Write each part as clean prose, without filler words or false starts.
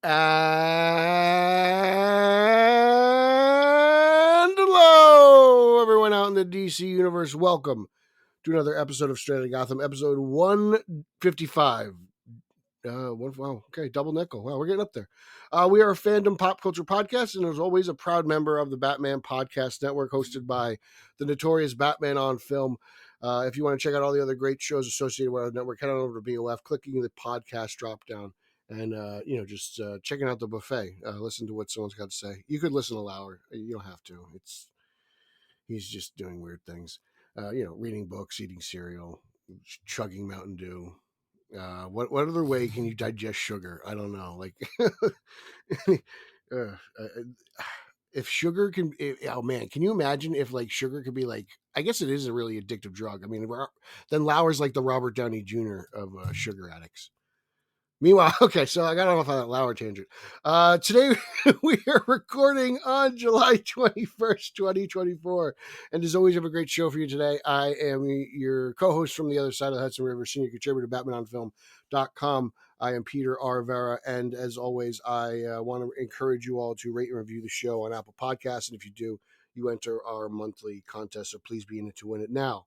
And hello, everyone out in the DC universe. Welcome to another episode of Straight Outta Gotham, episode 155. Wow, okay, double nickel. Wow, we're getting up there. We are a fandom pop culture podcast, and as always, a proud member of the Batman Podcast Network, hosted by the notorious Batman on Film. If you want to check out all the other great shows associated with our network, head on over to BOF, clicking the podcast drop down. And, just checking out the buffet. Listen to what someone's got to say. You could listen to Lauer. You don't have to. He's just doing weird things. Reading books, eating cereal, chugging Mountain Dew. What other way can you digest sugar? I don't know. Like, if sugar can, oh man, can you imagine if like sugar could be like, I guess it is a really addictive drug. I mean, then Lauer's like the Robert Downey Jr. of sugar addicts. Meanwhile, okay, so I got off on that Lauer tangent. Today, we are recording on July 21st, 2024. And as always, we have a great show for you today. I am your co-host from the other side of the Hudson River, senior contributor to BatmanOnFilm.com. I am Peter R. Vera, and as always, I want to encourage you all to rate and review the show on Apple Podcasts. And if you do, you enter our monthly contest, so please be in it to win it. Now,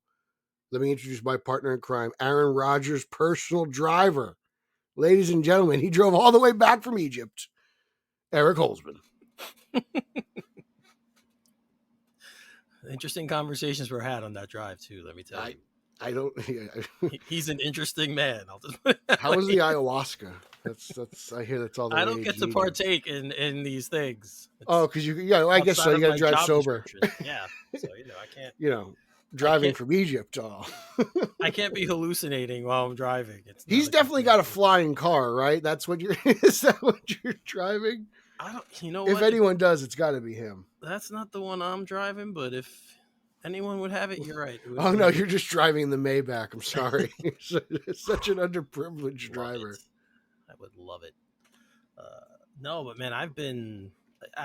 let me introduce my partner in crime, Aaron Rodgers' personal driver. Ladies and gentlemen, he drove all the way back from Egypt, Eric Holzman. Interesting conversations were had on that drive, too, let me tell you. I don't... He's an interesting man. How was the ayahuasca? That's. I hear that's all the I don't get to partake in these things. Because I guess so. You got to drive sober. Yeah, so, I can't... driving from Egypt. I can't be hallucinating while I'm driving. He's definitely got a flying car, right? That's what you're. Is that what you're driving? I don't. You know, if anyone does, it's got to be him. That's not the one I'm driving, but if anyone would have it, you're right. Oh no, you're just driving the Maybach. I'm sorry. It's such an underprivileged driver. I would love it. No, but man, I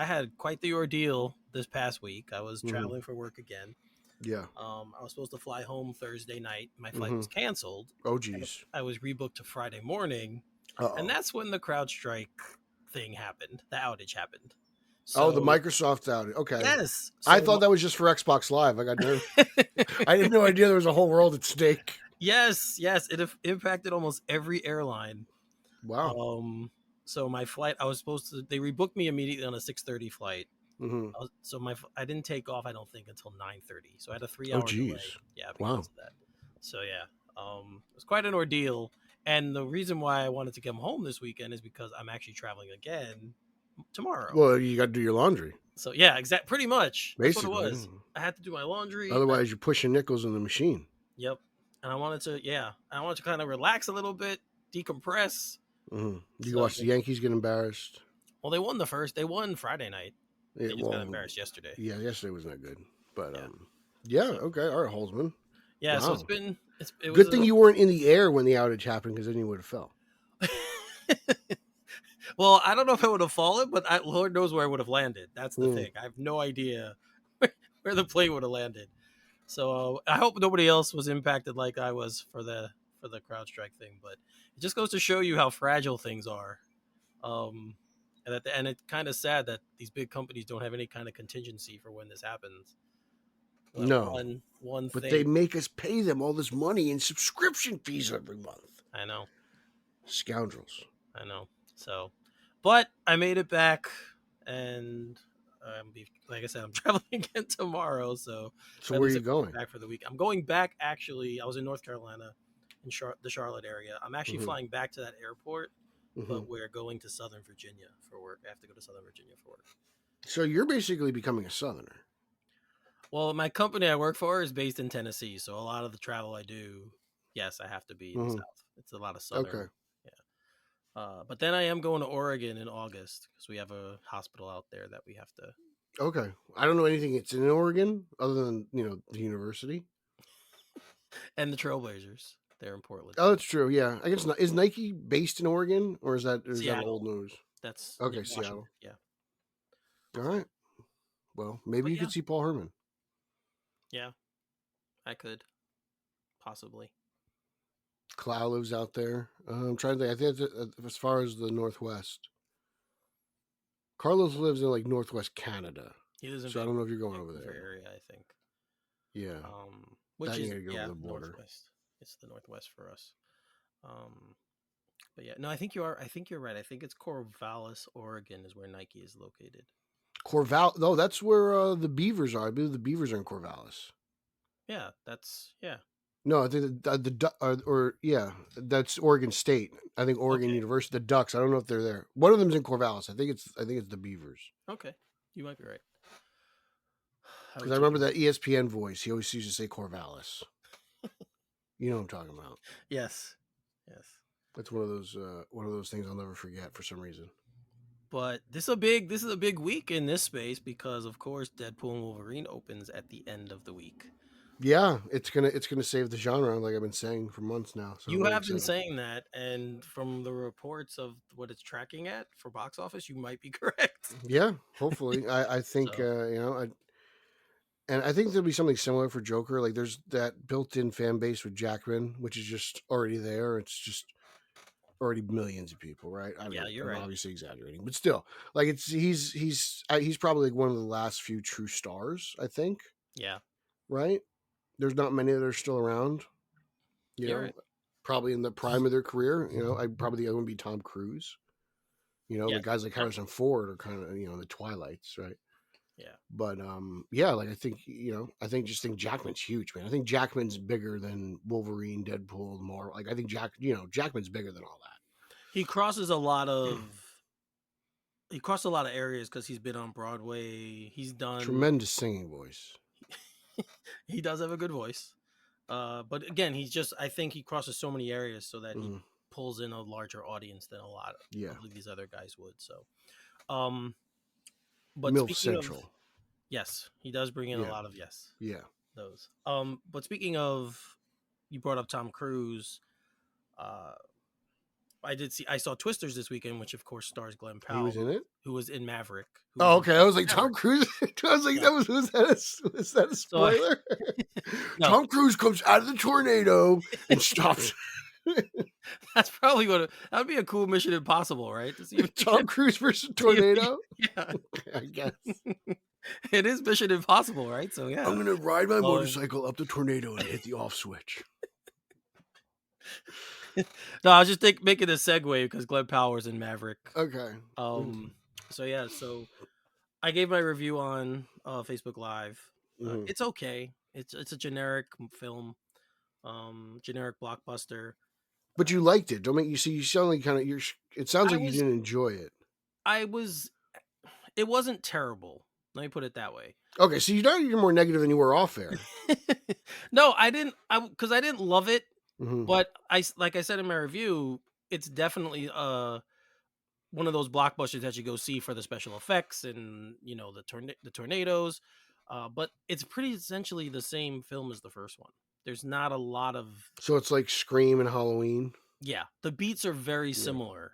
had quite the ordeal this past week. I was traveling for work again. Yeah. I was supposed to fly home Thursday night. My flight was canceled. Oh, geez. I was rebooked to Friday morning. Uh-oh. And that's when the CrowdStrike thing happened. The outage happened. So, the Microsoft outage. Okay. Yes. So I thought that was just for Xbox Live. I got nervous. I had no idea there was a whole world at stake. Yes. It impacted almost every airline. Wow. So my flight, they rebooked me immediately on a 6:30 flight. Mm-hmm. So I didn't take off, I don't think, until 9:30. So I had a 3-hour delay. Yeah, because of that. So yeah, it was quite an ordeal. And the reason why I wanted to come home this weekend is because I'm actually traveling again tomorrow. Well, you got to do your laundry. So yeah, pretty much. Basically, that's what it was. I had to do my laundry. Otherwise, you're pushing nickels in the machine. Yep. And I wanted to kind of relax a little bit, decompress. Mm-hmm. You watch the Yankees get embarrassed. Well, they won Friday night. They just got embarrassed yesterday. Yeah, yesterday was not good. But okay. All right, Holzman. Yeah, wow. So it was good thing you weren't in the air when the outage happened, because then you would have fell. Well, I don't know if I would have fallen, but Lord knows where I would have landed. That's the thing. I have no idea where the plane would have landed. So I hope nobody else was impacted like I was for the CrowdStrike thing. But it just goes to show you how fragile things are. And it's kind of sad that these big companies don't have any kind of contingency for when this happens. No. One but thing. They make us pay them all this money in subscription fees every month. I know. Scoundrels. I know. So, but I made it back, and like I said, I'm traveling again tomorrow. So where are you going? Back for the week. I'm going back. Actually, I was in North Carolina, in the Charlotte area. I'm actually flying back to that airport. But we're going to Southern Virginia for work. I have to go to Southern Virginia for work. So you're basically becoming a Southerner. Well, my company I work for is based in Tennessee. So a lot of the travel I do, yes, I have to be in the South. It's a lot of Southern. Okay. Yeah. But then I am going to Oregon in August because we have a hospital out there that we have to. Okay. I don't know anything. It's in Oregon other than, the university. And the Trailblazers. They're in Portland. Oh, that's true. Yeah, I guess not. Is Nike based in Oregon, or is that old news? That's okay. Seattle. Yeah. All right. Well, maybe you could see Paul Herman. Yeah, I could possibly. Clow lives out there. I'm trying to think. I think as far as the Northwest. Carlos lives in like Northwest Canada, He lives in so I don't know if you're going over Vancouver there. area, I think. Yeah, Which that you is gotta go over the border. northwest. It's the northwest for us. Um, but yeah, no, I think you are. I think you're right. I think it's Corvallis, Oregon, is where Nike is located. Corval. No, that's where the Beavers are. I believe the Beavers are in Corvallis. Yeah, that's yeah. No, I think or yeah, that's Oregon State. I think Oregon Okay, University, the Ducks. I don't know if they're there. One of them's in Corvallis. I think it's the Beavers. okay, you might be right. I Because would I take remember your that word. ESPN voice. He always used to say Corvallis. You know what I'm talking about. Yes, yes. That's one of those things I'll never forget for some reason. But this is a big week in this space because of course Deadpool and Wolverine opens at the end of the week. Yeah, it's gonna save the genre, like I've been saying for months now. So I'm You very have been excited. saying that, and from the reports of what it's tracking at for box office, you might be correct. Yeah, hopefully. I think So and I think there'll be something similar for Joker. Like there's that built-in fan base with Jackman, which is just already there. It's just already millions of people, right? I don't yeah, know. you're I'm right. obviously exaggerating, but still, like he's probably like one of the last few true stars. I think, Yeah, right? There's not many that are still around. You you're know, right. probably in the prime of their career. I probably the other one would be Tom Cruise. Yeah, The guys like Harrison Ford are kind of the twilights, right? yeah, But yeah, like I think Jackman's huge, man. I think Jackman's bigger than Wolverine, Deadpool, more. Like I think Jackman's bigger than all that. he crossed a lot of areas because he's been on Broadway. He's done. Tremendous singing voice. He does have a good voice. But again, he's just. I think he crosses so many areas so that he Mm, pulls in a larger audience than a lot yeah, of these other guys would. So, um, but MILF speaking of Central. yes, he does bring in a Yeah, lot of yes yeah. those. But speaking of, you brought up Tom Cruise. Uh, I saw Twisters this weekend, which of course stars Glenn He Powell, was in it. who was in Maverick, who Oh, was in okay. I Top was like Tom Maverick. Cruise. I was like, Yeah. was that a So spoiler? no, Tom Cruise comes out of the tornado and stops. that's probably that would be a cool Mission Impossible, right? To see if you Tom can Cruise versus see if tornado. yeah, I guess it is Mission Impossible, right? So I'm yeah. gonna ride my Um, motorcycle up the tornado and hit the off switch. no, I was just making a segue because Glenn Powell's in Maverick. Okay. Um, so yeah, so I gave my review on Facebook Live. Mm-hmm. It's okay. It's a generic film, generic blockbuster. But you liked it. Don't make you see. You sound like kind of. It sounds I like you was didn't enjoy it. I was it wasn't terrible. Let me put it that way. Okay, so you're more negative than you were off air. No, I didn't. Because I didn't love it, Mm-hmm. but like I said in my review, it's definitely one of those blockbusters that you go see for the special effects and the tornadoes. But it's pretty essentially the same film as the first one. There's not a lot of So it's like Scream and Halloween. yeah. The beats are very Yeah. similar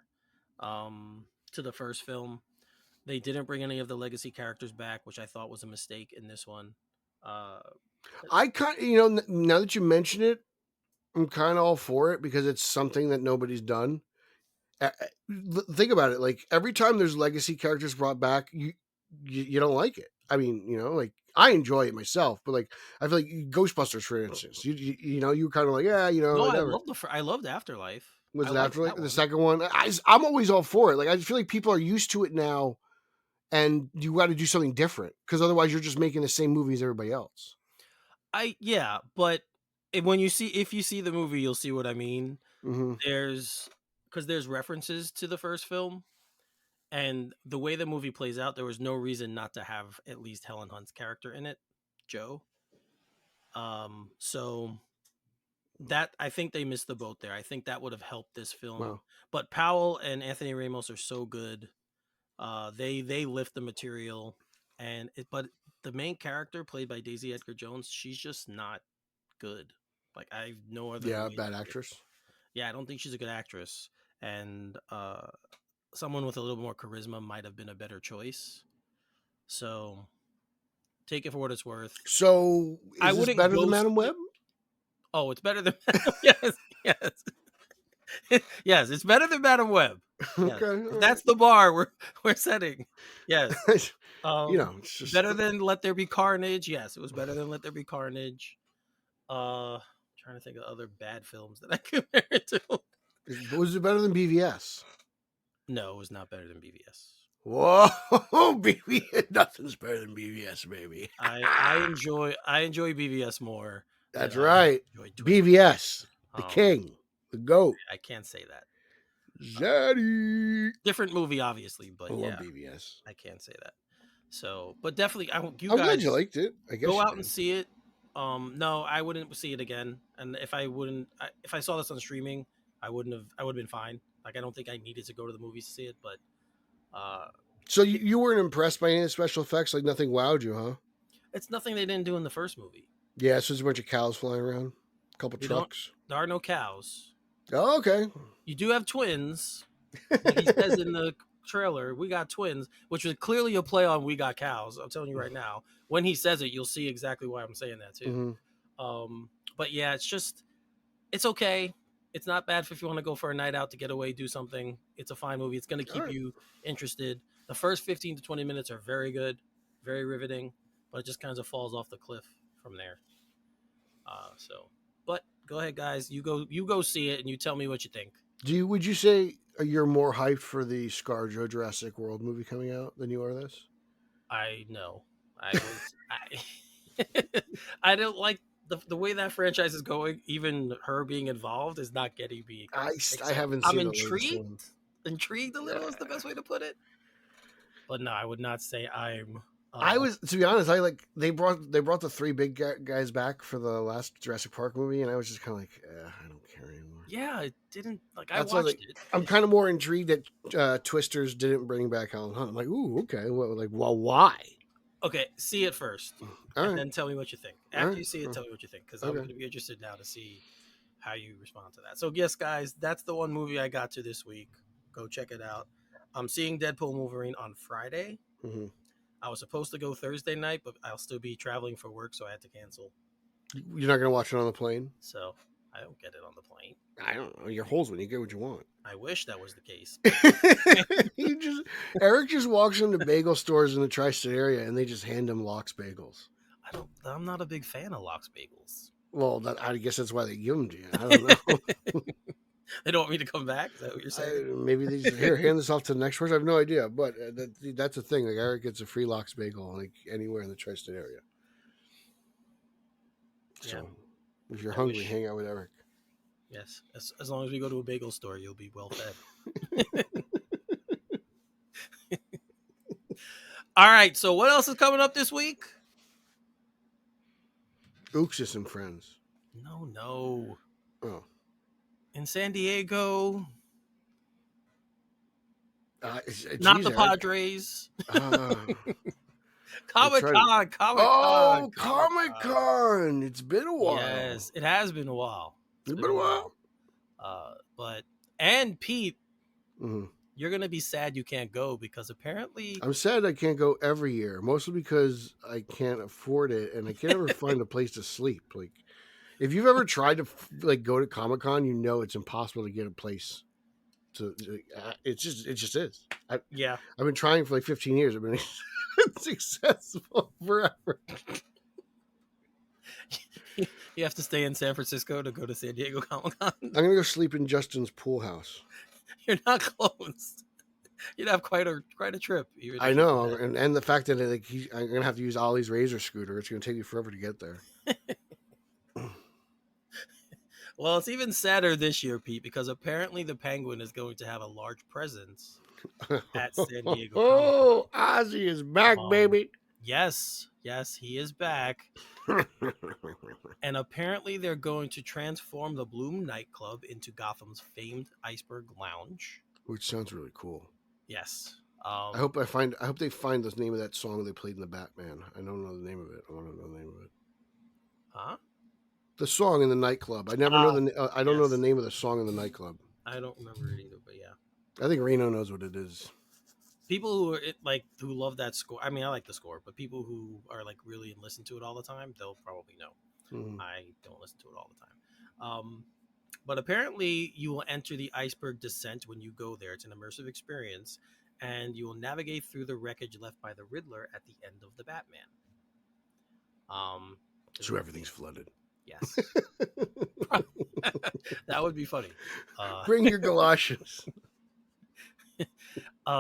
to the first film. They didn't bring any of the legacy characters back, which I thought was a mistake in this one. Uh, I kind now that you mention it, I'm kind of all for it because it's something that nobody's done. Think about it. Like every time there's legacy characters brought back, you don't like it. I mean, like I enjoy it myself, but like I feel like Ghostbusters, for instance, you were kind of like, yeah, no, whatever. I loved Afterlife. Was I it liked after like that the one. second one? I'm always all for it. Like I feel like people are used to it now, and you got to do something different because otherwise you're just making the same movie as everybody else. Yeah, but if you see the movie, you'll see what I mean. Hmm. There's because there's references to the first film, and the way the movie plays out, there was no reason not to have at least Helen Hunt's character in it, Joe. So that I think they missed the boat there. I think that would have helped this film. Wow. But Powell and Anthony Ramos are so good. They lift the material, but the main character played by Daisy Edgar Jones, she's just not good. Like I've no other Yeah, way to bad put it. actress. Yeah, I don't think she's a good actress, and someone with a little more charisma might have been a better choice. So take it for what it's worth. So I is this wouldn't better than go see Madam it. Web? Oh, it's better than yes, yes. Yes, it's better than Madam Web. Yes, Okay, if all that's the bar we're setting. Yes. right. It's just Better than Let There Be Carnage. Yes, it was better than Let There Be Carnage. Trying to think of other bad films that I compare it to. was it better than BVS? No, it was not better than BVS. Whoa, BVS, nothing's better than BVS, baby. I enjoy BVS more than That's I right. enjoy Twister. BVS, the Um, king, the goat, I can't say that. Zaddy. Different movie, obviously, I but love yeah, BVS. I can't say that. So, but definitely, you I'm glad you guys liked it. I go guess you out and did. see it. No, I wouldn't see it again. And if I saw this on streaming, I would have been fine. Like, I don't think I needed to go to the movies to see it, but uh, So it, you weren't impressed by any of the special effects? Like nothing wowed you, huh? it's nothing they didn't do in the first movie. Yeah, so there's a bunch of cows flying around, a couple They don't. trucks. There are no cows. Oh, okay. You do have twins, like he says in the trailer. We got twins, which was clearly a play on "We Got Cows." I'm telling you right now. When he says it, you'll see exactly why I'm saying that too. hmm But yeah, it's okay. It's not bad if you want to go for a night out to get away, do something. It's a fine movie. It's going to All keep right. you interested. The first 15 to 20 minutes are very good, very riveting, but it just kind of falls off the cliff from there. But go ahead, guys. You go see it, and you tell me what you think. Would you say you're more hyped for the ScarJo Jurassic World movie coming out than you are this? I know. I I don't like the way that franchise is going. Even her being involved is not getting me I excited. haven't I'm seen the latest intrigued. one. Intrigued a little is the Yeah. best way to put it. But no, I would not say I'm. I was, to be honest, they brought the three big guys back for the last Jurassic Park movie, and I was just kind of like, I don't care anymore. Yeah, it didn't like I That's why watched it. I'm kind of more intrigued that Twisters didn't bring back Alan Hunt. I'm like, ooh, okay, well, why? Okay, see it first, All and right, then tell me what you think. all After right, you see it, tell me what you think, because I'm okay. going to be interested now to see how you respond to that. So yes, guys, that's the one movie I got to this week. Go check it out. I'm seeing Deadpool Wolverine on Friday. hmm I was supposed to go Thursday night, but I'll still be traveling for work, so I had to cancel. You're not gonna watch it on the plane? So I don't get it on the plane. I don't know. Your holes when you get what you want. I wish that was the case. you just Eric just walks into bagel stores in the tri-state area, and they just hand him Locks bagels. I'm not a big fan of Lox Bagels. Well, I guess that's why they give them to you. I don't know. They don't want me to come back. Is that what you're saying? Maybe they just here hand this off to the next person. I have no idea, but that's the thing. Like Eric gets a free Locks bagel like anywhere in the tri-state area. Yeah. So if you're I hungry, wish. hang out with Eric. Yes. As long as we go to a bagel store, you'll be well fed. All right. So what else is coming up this week? Ooxus and friends. No, no. Oh, In San Diego, not geez, the Eric. Padres. Uh, I'm Comic trying. Con, Comic Con, Oh, Comic Comic Con. Con! It's been a while. Yes, it has been a while. It's been a while. But and Pete, hmm you're gonna be sad you can't go because apparently, I'm sad I can't go every year, mostly because I can't afford it, and I can't ever find a place to sleep. Like, if you've ever tried to like go to Comic Con, you know it's impossible to get a place. It just is. yeah, I've been trying for like 15 years. I've been successful forever. you have to stay in San Francisco to go to San Diego Comic Con. I'm gonna go sleep in Justin's pool house. You're not close. You'd have quite a trip. Even I if you did know, that. and the fact that like I'm gonna have to use Ollie's razor scooter. It's gonna take you forever to get there. Well, it's even sadder this year, Pete, because apparently the Penguin is going to have a large presence at San Diego Comic Con. Oh, Ozzy is back, Um, baby. yes, he is back. And apparently they're going to transform the Bloom nightclub into Gotham's famed Iceberg Lounge. Which sounds really cool. Yes. I hope they find the name of that song they played in the Batman. I don't know the name of it. I want to know the name of it. Huh? The song in the nightclub. I never know I don't know the Yes. name of the song in the nightclub. I don't remember it either, but yeah. I think Reno knows what it is. People who are who love that score. I mean, I like the score, but people who are like really and listen to it all the time, they'll probably know. Mhm. I don't listen to it all the time. But apparently, you will enter the iceberg descent when you go there. It's an immersive experience, and you will navigate through the wreckage left by the Riddler at the end of the Batman. Um, So everything's flooded. yes, that would be funny. Uh, Bring your galoshes.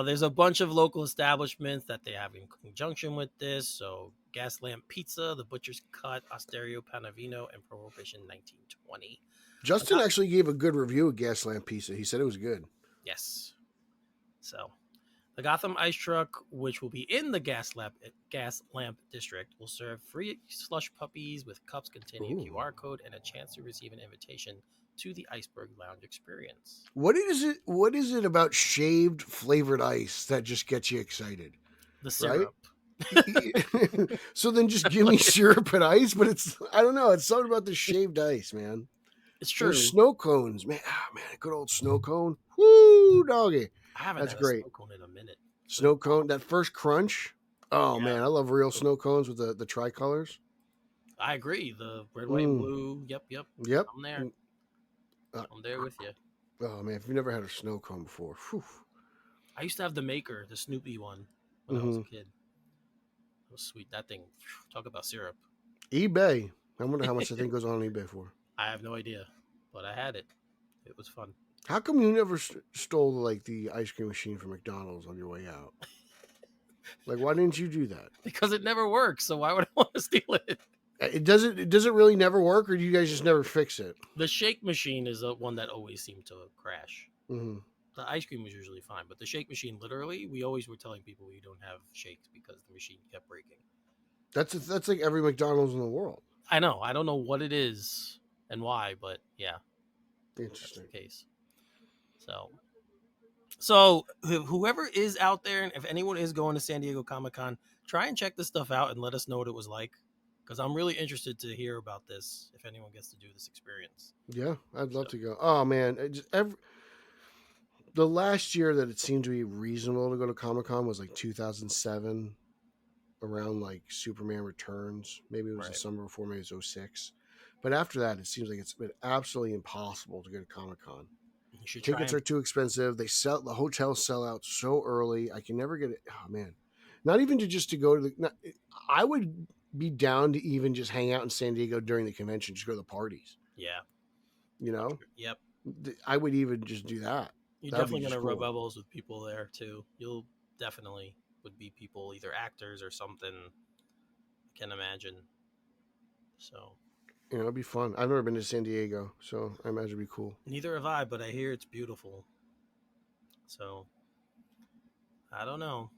there's a bunch of local establishments that they have in conjunction with this. So, Gaslamp Pizza, The Butcher's Cut, Osterio Panavino, and Prohibition 1920. Justin actually gave a good review of Gaslamp Pizza. He said it was good. Yes. So, the Gotham Ice Truck, which will be in the gas lamp district, will serve free slush puppies with cups containing a QR code and a chance to receive an invitation to the Iceberg Lounge experience. What is it? What is it about shaved flavored ice that just gets you excited? The syrup. Right? So then just give me syrup and ice, but I don't know. It's something about the shaved ice, man. It's true. Those snow cones, man. Oh, man, a good old snow cone. Woo, doggy. I haven't That's had great. a snow cone in a minute. Snow cone, that first crunch. Oh Yeah. man, I love real snow cones with the tricolors. I agree. The red, white, and blue. Yep. I'm there. I'm there with you. Oh man, if you've never had a snow cone before, whew. I used to have the Maker, the Snoopy one, when I was a kid. It was sweet. That thing. Talk about syrup. eBay. I wonder how much that thing goes on eBay for. I have no idea, but I had it. It was fun. How come you never stole like the ice cream machine from McDonald's on your way out? Like, why didn't you do that? Because it never works. So why would I want to steal it? It doesn't really never work, or do you guys just never fix it? The shake machine is the one that always seemed to crash. Mm-hmm. The ice cream was usually fine, but the shake machine, literally, we always were telling people we don't have shakes because the machine kept breaking. That's like every McDonald's in the world. I know. I don't know what it is and why, but yeah, interesting. That's the case. So whoever is out there, and if anyone is going to San Diego Comic-Con, try and check this stuff out and let us know what it was like, because I'm really interested to hear about this if anyone gets to do this experience. Yeah, I'd love to go. Oh man, the last year that it seemed to be reasonable to go to Comic-Con was like 2007, around like Superman Returns. Maybe it was the summer before, maybe it was 06. But after that, it seems like it's been absolutely impossible to go to Comic-Con. Tickets are too expensive. The hotels sell out so early. I can never get it. Oh man, not even to go to I would be down to even just hang out in San Diego during the convention, just go to the parties. Yeah. You know? Yep. I would even just do that. You're definitely going to rub elbows with people there too. You'll definitely would be people, either actors or something. I can imagine. So, it'd be fun. I've never been to San Diego, so I imagine it'd be cool. Neither have I, but I hear it's beautiful. So, I don't know.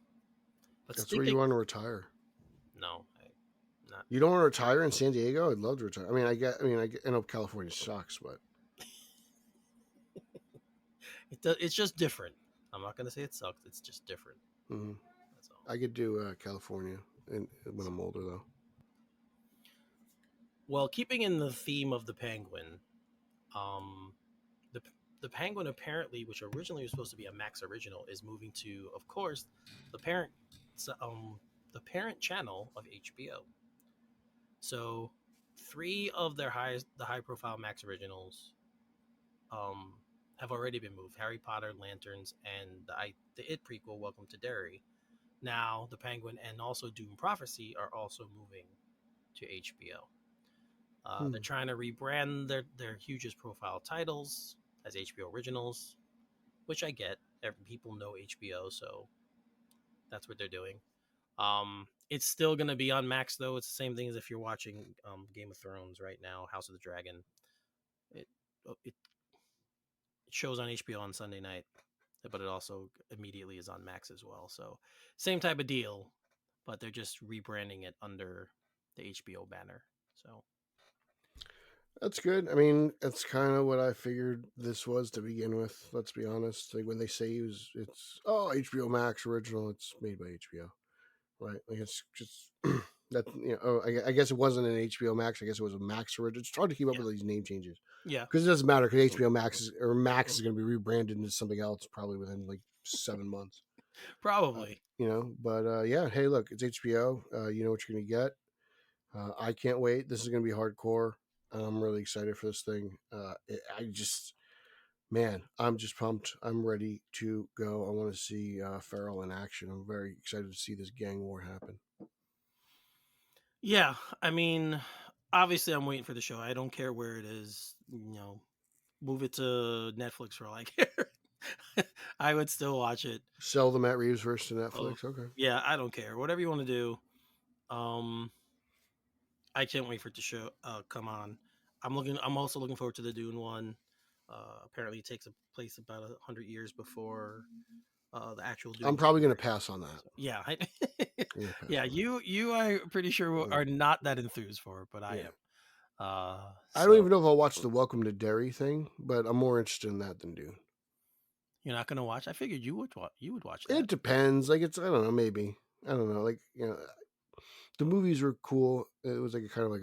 But that's where you want to retire. No, not. You don't want to retire in San Diego? I'd love to retire. I mean, I know California sucks, but it's just different. I'm not going to say it sucks. It's just different. Mm-hmm. That's all. I could do California when I'm older, though. Well, keeping in the theme of the Penguin, the Penguin apparently, which originally was supposed to be a Max original, is moving to, of course, the parent channel of HBO. So, 3 of their high-profile Max originals, have already been moved: Harry Potter, Lanterns, and the It prequel, Welcome to Derry. Now, the Penguin and also Doom Prophecy are also moving to HBO. They're trying to rebrand their hugest profile titles as HBO originals, which I get. People know HBO, so that's what they're doing. It's still going to be on Max, though. It's the same thing as if you're watching Game of Thrones right now, House of the Dragon. It shows on HBO on Sunday night, but it also immediately is on Max as well. So same type of deal, but they're just rebranding it under the HBO banner. So that's good. I mean, that's kind of what I figured this was to begin with. Let's be honest. Like when they say it's HBO Max original, it's made by HBO, right? Like it's just that I guess it wasn't an HBO Max. I guess it was a Max original. It's hard to keep up with these name changes. Yeah, because it doesn't matter because HBO Max is going to be rebranded into something else probably within like 7 months. Probably. But yeah, hey, look, it's HBO. You know what you're going to get. I can't wait. This is going to be hardcore. I'm really excited for this thing. I just, man, I'm just pumped. I'm ready to go. I want to see Farrell in action. I'm very excited to see this gang war happen. Yeah, I mean, obviously, I'm waiting for the show. I don't care where it is. Move it to Netflix for all I care. I would still watch it. Sell the Matt Reeves versus to Oh, Netflix. Okay. yeah, I don't care. Whatever you want to do. Um, I can't wait for it to show. Come on. I'm also looking forward to the Dune one. Apparently, it takes place about 100 years before the actual I'm Dune probably gonna story. pass on that. So, yeah, I'm gonna pass yeah. on that. You are pretty sure Yeah. are not that enthused for it, but I Yeah. am. I don't So even know if I'll watch the Welcome to Derry thing, but I'm more interested in that than Dune. you're not gonna watch? I figured you would. You would watch It that. depends. Like it's I don't know, maybe. I don't know. Like, the movies were cool. It was like a kind of like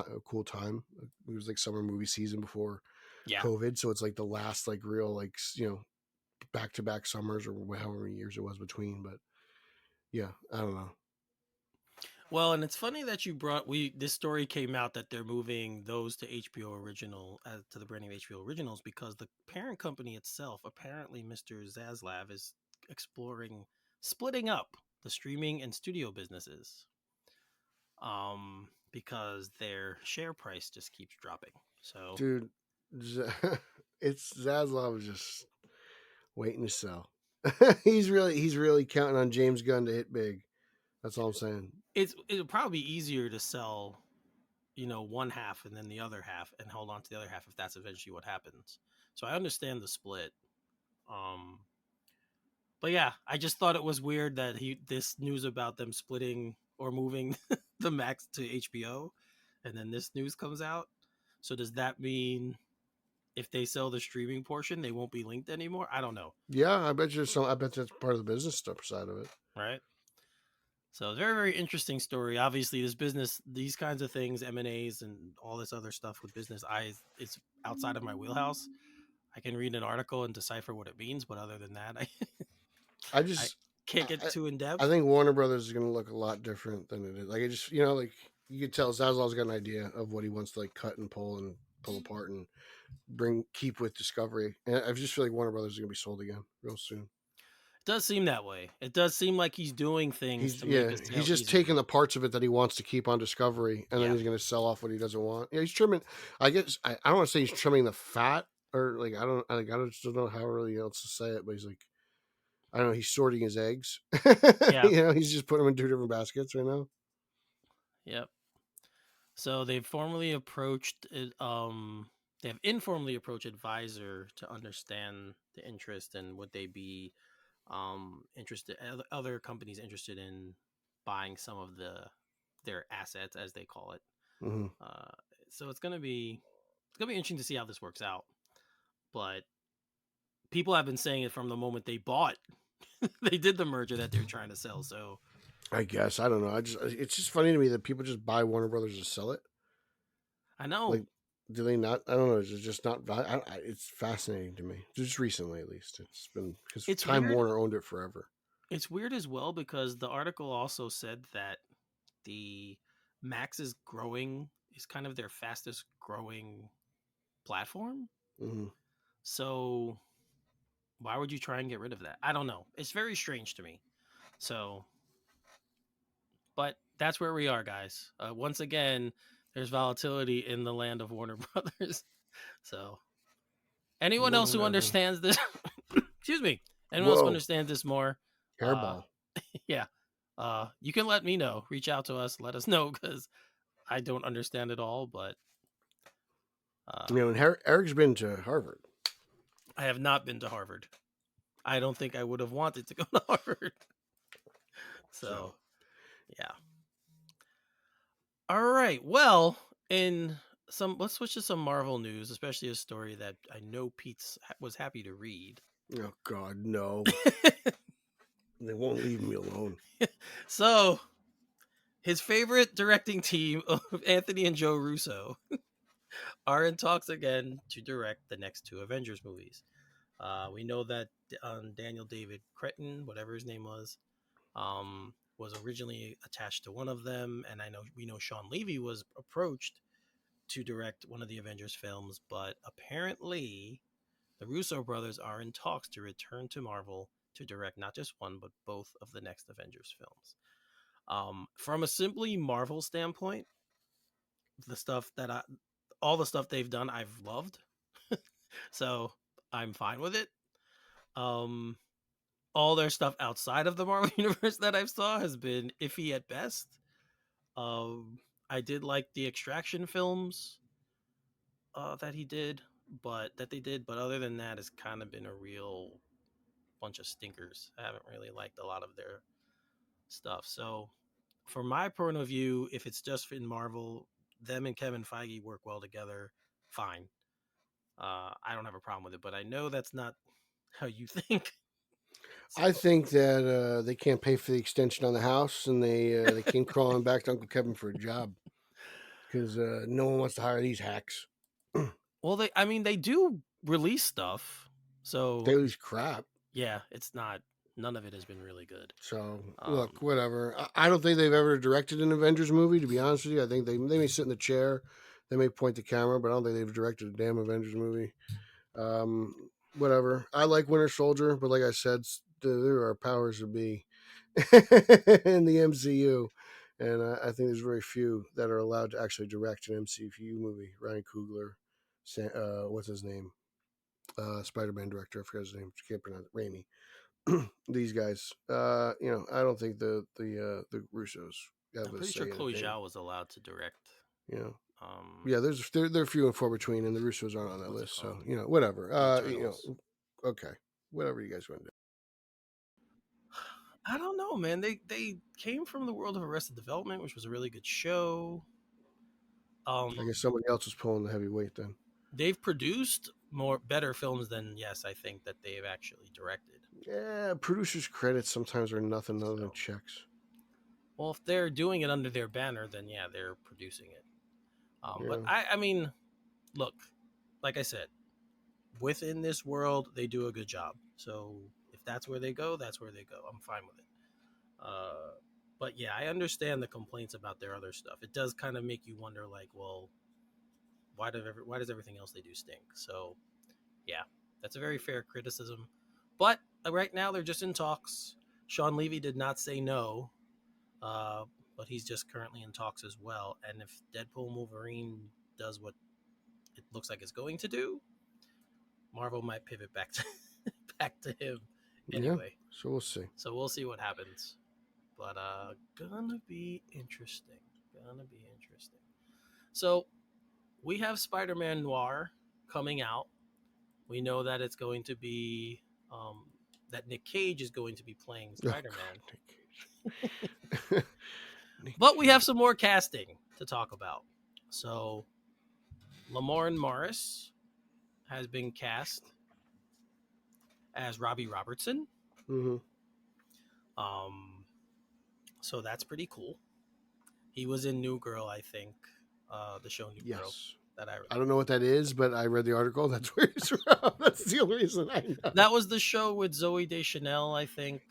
a cool time. It was like summer movie season before Yeah. COVID, so it's like the last like real like back to back summers or however many years it was between. But yeah, I don't know. Well, and it's funny that you brought this story came out that they're moving those to HBO original to the branding of HBO originals because the parent company itself, apparently Mr. Zaslav, is exploring splitting up the streaming and studio businesses. Because their share price just keeps dropping. So Dude, it's Zaslav is just waiting to sell. he's really counting on James Gunn to hit big. That's all I'm saying. it'll probably be easier to sell, one half and then the other half and hold on to the other half if that's eventually what happens. So I understand the split. Um, But yeah, I just thought it was weird that this news about them splitting or moving the Max to HBO, and then this news comes out. So does that mean if they sell the streaming portion, they won't be linked anymore? I don't know, Yeah, I bet you some. I bet that's part of the business stuff side of it. right? So very very interesting story. Obviously, this business, these kinds of things, M&As, and all this other stuff with business, it's outside of my wheelhouse. I can read an article and decipher what it means, but other than that, I I just, can't get I, too in I depth. think Warner Brothers is going to look a lot different than it is. Like, I just, like you could tell Zaslav's got an idea of what he wants to like cut and pull apart and keep with Discovery. And I just feel like Warner Brothers is going to be sold again real soon. Does seem that way. It does seem like he's doing things He's to make yeah, a he's sale just taking easier. the parts of it that he wants to keep on Discovery, and then Yeah. he's going to sell off what he doesn't want. Yeah, he's trimming. I guess I don't want to say he's trimming the fat, or like I just don't know how really else to say it, but he's like I don't know. He's sorting his eggs. Yeah. He's just putting them in two different baskets right now. Yep. So they've formally approached it, they have informally approached advisor to understand the interest and would they be interested other companies interested in buying some of their assets as they call it. Mm-hmm. Uh so it's gonna be interesting to see how this works out. But people have been saying it from the moment they bought they did the merger that they're trying to sell. So I guess I don't know. It's just funny to me that people just buy Warner Brothers to sell it. I know Like, do they not? I don't know. Is it just not? It's fascinating to me. Just recently, at least, it's been because it's Time weird. Warner owned it forever. It's weird as well because the article also said that the Max is kind of their fastest growing platform. Mm-hmm. So why would you try and get rid of that? I don't know. It's very strange to me. So, but that's where we are, guys. Once again, there's volatility in the land of Warner Brothers. So, anyone else who Whatever. understands this, excuse me, anyone else who Whoa, understands this more, uh, hairball. yeah, you can let me know. Reach out to us. Let us know because I don't understand it all, but uh, And Eric's been to Harvard, I have not been to Harvard. I don't think I would have wanted to go to Harvard. so So, yeah. All right. Well, let's switch to some Marvel news, especially a story that I know was happy to read. oh God, no, they won't leave me alone. So, his favorite directing team of Anthony and Joe Russo are in talks again to direct the next two Avengers movies. We know that Daniel David Cretton, whatever his name was originally attached to one of them, and we know Sean Levy was approached to direct one of the Avengers films, but apparently the Russo brothers are in talks to return to Marvel to direct not just one, but both of the next Avengers films. From a simply Marvel standpoint, the stuff that all the stuff they've done, I've loved. So I'm fine with it. Um, all their stuff outside of the Marvel universe that I've saw has been iffy at best. I did like the Extraction films that he did, but that they did. But other than that, it's kind of been a real bunch of stinkers. I haven't really liked a lot of their stuff. So, from my point of view, if it's just in Marvel, them and Kevin Feige work well together. Fine. I don't have a problem with it, but I know that's not how you think. So, I think that they can't pay for the extension on the house, and they came crawling back to Uncle Kevin for a job because no one wants to hire these hacks. well, I mean, they do release stuff. They So, lose crap. yeah, it's not, none of it has been really good. So Um, look, whatever. I don't think they've ever directed an Avengers movie. To be honest with you, I think they may sit in the chair, they may point the camera, but I don't think they've directed a damn Avengers movie. Whatever. I like Winter Soldier, but like I said, there are powers to be in the MCU, and I think there's very few that are allowed to actually direct an MCU movie. Ryan Coogler, what's his name? Spider-Man director. I forgot his name. Can't pronounce it. Raimi. These guys. I don't think the Russos have I'm a pretty sure say in a Chloe thing. Zhao was allowed to direct. You know. Um, Yeah, they're few and far between, and the Russos aren't on that what's it list. So called? whatever. The Eternals. Okay, whatever you guys want to do. I don't know, man. They came from the world of Arrested Development, which was a really good show. I Um, guess somebody else was pulling the heavy weight then. they've produced more better films than yes, I think that they've actually directed. Yeah, producers' credits sometimes are nothing other than So, checks. well, if they're doing it under their banner, then yeah, they're producing it. But Yeah, I mean, look, like I said, within this world, they do a good job. So if that's where they go, that's where they go. I'm fine with it. Uh, but yeah, I understand the complaints about their other stuff. It does kind of make you wonder, like, well, why does everything else they do stink? So yeah, that's a very fair criticism. But right now they're just in talks. Sean Levy did not say no, uh, but he's just currently in talks as well. And if Deadpool Wolverine does what it looks like it's going to do, Marvel might pivot back to back to him yeah. anyway. So we'll see. So we'll see what happens. But gonna be interesting. Gonna be interesting. So we have Spider-Man Noir coming out. We know that it's going to be that Nick Cage is going to be playing Oh Spider-Man. God, Nick Cage. Nick But we have Cage. some more casting to talk about. So Lamorne Morris has been cast as Robbie Robertson. Mm-hmm. Um, so that's pretty cool. He was in New Girl, I think, the show New Girl Yes. that I I don't know what that is, but I read the article. That's where he's from. That's the only reason I know. that was the show with Zoe Deschanel, I think.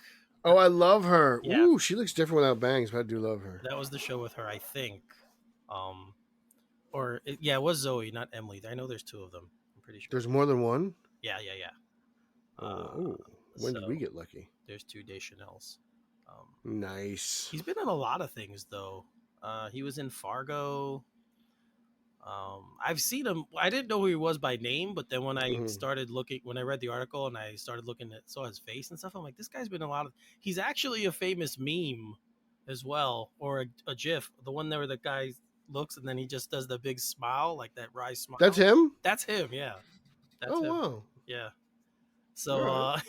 Oh, I love her. Yeah, Ooh, she looks different without bangs, but I do love her. that was the show with her, I think. Um, yeah, it was Zoe, not Emily. I know there's two of them. I'm pretty sure. There's more than one. Yeah, yeah, yeah. Oh, when So did we get lucky? there's two Deschanels. Um, Nice. he's been in a lot of things though. He was in Fargo. I've seen him. I didn't know who he was by name, but then when I Mhm. started looking, when I read the article and I started looking at saw his face and stuff, I'm like, this guy's been in a lot of. He's actually a famous meme as well, or a GIF. The one where the guy looks and then he just does the big smile, like that wry That's smile. him. That's him. Yeah, that's Oh him. wow. Yeah. All So right.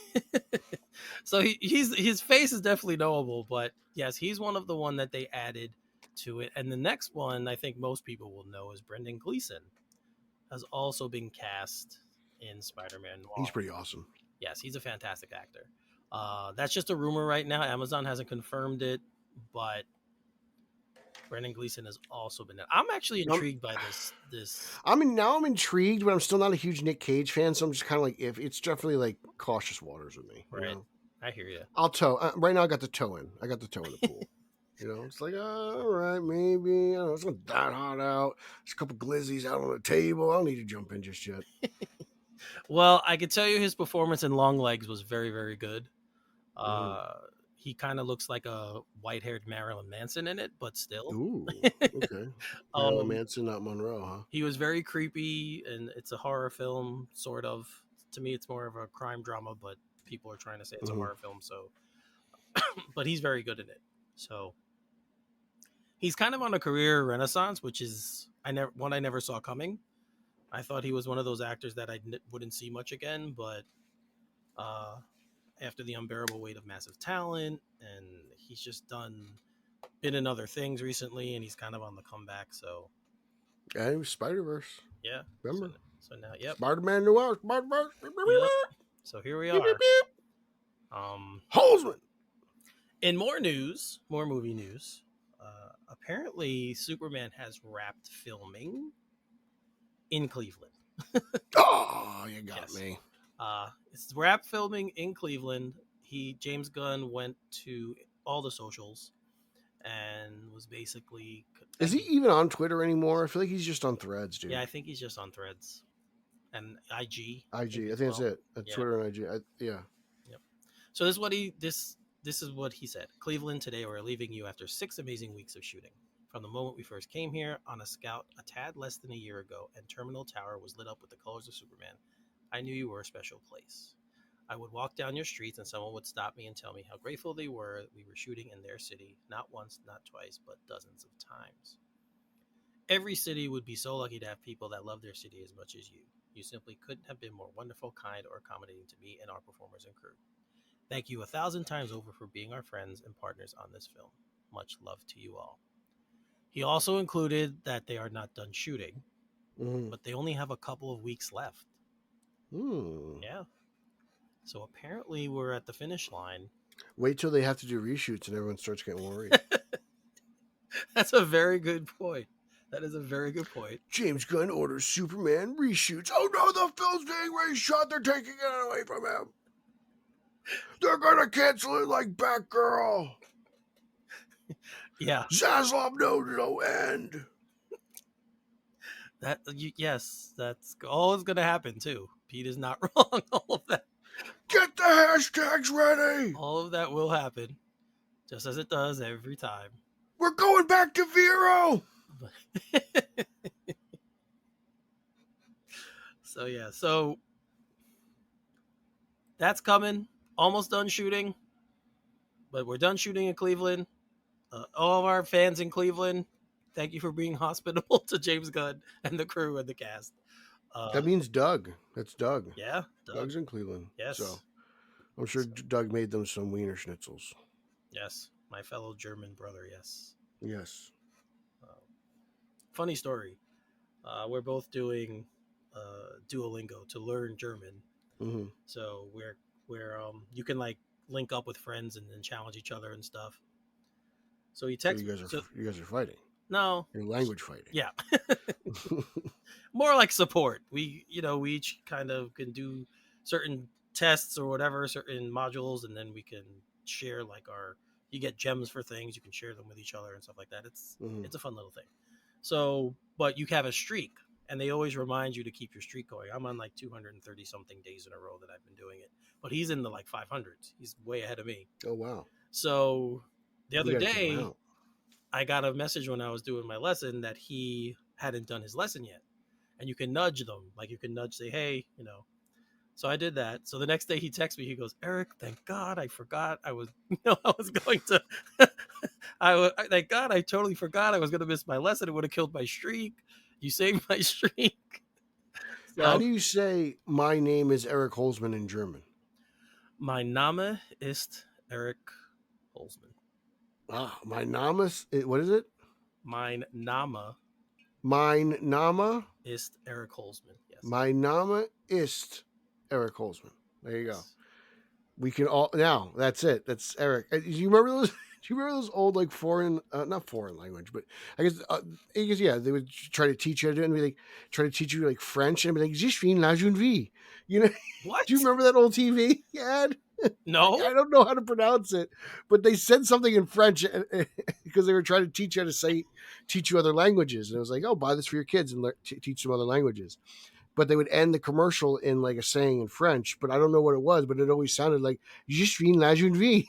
so he's his face is definitely knowable, but yes, he's one of the one that they added to it. And the next one I think most people will know is Brendan Gleeson has also been cast in Spider-Man He's Noir. pretty awesome. Yes, he's a fantastic actor. That's just a rumor right now. Amazon hasn't confirmed it, but Brendan Gleeson has also been. I'm actually Um, intrigued by this. now I'm intrigued, but I'm still not a huge Nick Cage fan, so I'm just kind of like, if it's definitely like cautious waters with me. Right, I hear you. I'll toe. Right now, I got the toe in. I got the toe in the pool. It's like, all right, maybe. It's not that hot out. There's a couple glizzies out on the table. I don't need to jump in just yet. Well, I could tell you his performance in Long Legs was very, very good. Mhm. Uh, he kind of looks like a white-haired Marilyn Manson in it, but still. Ooh, okay. Marilyn um, Manson, not Monroe, huh? he was very creepy, and it's a horror film, sort of. To me, it's more of a crime drama, but people are trying to say it's a Hmm. horror film. So, but he's very good in it. So he's kind of on a career renaissance, which is I never saw coming. I thought he was one of those actors that wouldn't see much again, but uh, after the unbearable weight of massive talent, and he's just been in other things recently, and he's kind of on the comeback. So And Spider Verse. yeah, so Remember? so now, yep, Spider Man Noir. Spider Verse. yep. So here we Beep, beep, are. beep. Um, Holzman. in more news, more movie news. Apparently, Superman has wrapped filming in Cleveland. Oh, you got Yes, me. it's wrapped filming in Cleveland. James Gunn went to all the socials and was basically Is he thanking. even on Twitter anymore? I feel like he's just on Threads, Yeah, dude. I think he's just on Threads and IG. I think IG. I as think that's well. it. Yeah. Twitter and IG. Yeah. Yep. So this is what he said. Cleveland, today we're leaving you after 6 amazing weeks of shooting. From the moment we first came here on a scout a tad less than a year ago, and Terminal Tower was lit up with the colors of Superman, I knew you were a special place. I would walk down your streets and someone would stop me and tell me how grateful they were we were shooting in their city, not once, not twice, but dozens of times. Every city would be so lucky to have people that love their city as much as you. You simply couldn't have been more wonderful, kind, or accommodating to me and our performers and crew. Thank you 1,000 times over for being our friends and partners on this film. Much love to you all. He also included that they are not done shooting, Mm-hmm. but they only have a couple of weeks left. Hmm. Yeah. So apparently we're at the finish line. Wait till they have to do reshoots and everyone starts getting worried. That's a very good point. That is a very good point. James Gunn orders Superman reshoots. Oh no, the film's being reshot. They're taking it away from him. They're gonna cancel it like Batgirl. Yeah. Zaslav knows no end. Yes, that's all is going to happen too. Pete is not wrong. Get the hashtags ready. All of that will happen, just as it does every time. We're going back to Vero. So yeah, so that's coming. Almost done shooting, but we're done shooting in Cleveland. All of our fans in Cleveland, thank you for being hospitable to James Gunn and the crew and the cast. That means Doug. That's Doug. Yeah, Doug. Doug's in Cleveland. So Yes. I'm sure So, Doug made them some wiener schnitzels. yes, my fellow German brother. Yes. Yes. Uh, funny story. We're both doing Duolingo to learn German. Mm-hmm. So we're you can like link up with friends and then challenge each other and stuff. So he So texts. you guys are fighting. No, You're language fighting. yeah, more like support. We each kind of can do certain tests or whatever, certain modules, and then we can share like our. You get gems for things. You can share them with each other and stuff like that. Mm-hmm. It's a fun little thing. So, but you have a streak, and they always remind you to keep your streak going. I'm on like 230 something days in a row that I've been doing it, but he's in the like 500s. He's way ahead of me. Oh wow. So the You other gotta keep 'em day, out. I got a message when I was doing my lesson that he hadn't done his lesson yet, and you can nudge them, like you can nudge, say, hey, So I did that. So the next day he texts me. He goes, Eric, thank God I forgot I was, I was going to. Thank God I totally forgot I was going to miss my lesson. It would have killed my streak. You saved my streak. How So do you say my name is Eric Holzman in German? mein Name ist Eric Holzman. My Name is, what is it? Mein Name Mein Name? ist Eric Holzman. Yes. Mein Name ist Eric Holzman. There you go. Yes. We can all now. That's it. That's Eric. Do you remember those? Do you remember those old like foreign, not foreign language, but I guess yeah, they would try to teach you and be like try to teach you like French and be like, "Je suis la jeune vie." You know? What? Do you remember that old TV you had? No, I don't know how to pronounce it, but they said something in French because they were trying to teach you how to teach you other languages. And it was like, oh, buy this for your kids and teach them other languages. But they would end the commercial in like a saying in French, but I don't know what it was, but it always sounded like "Je suis la jeune vie,"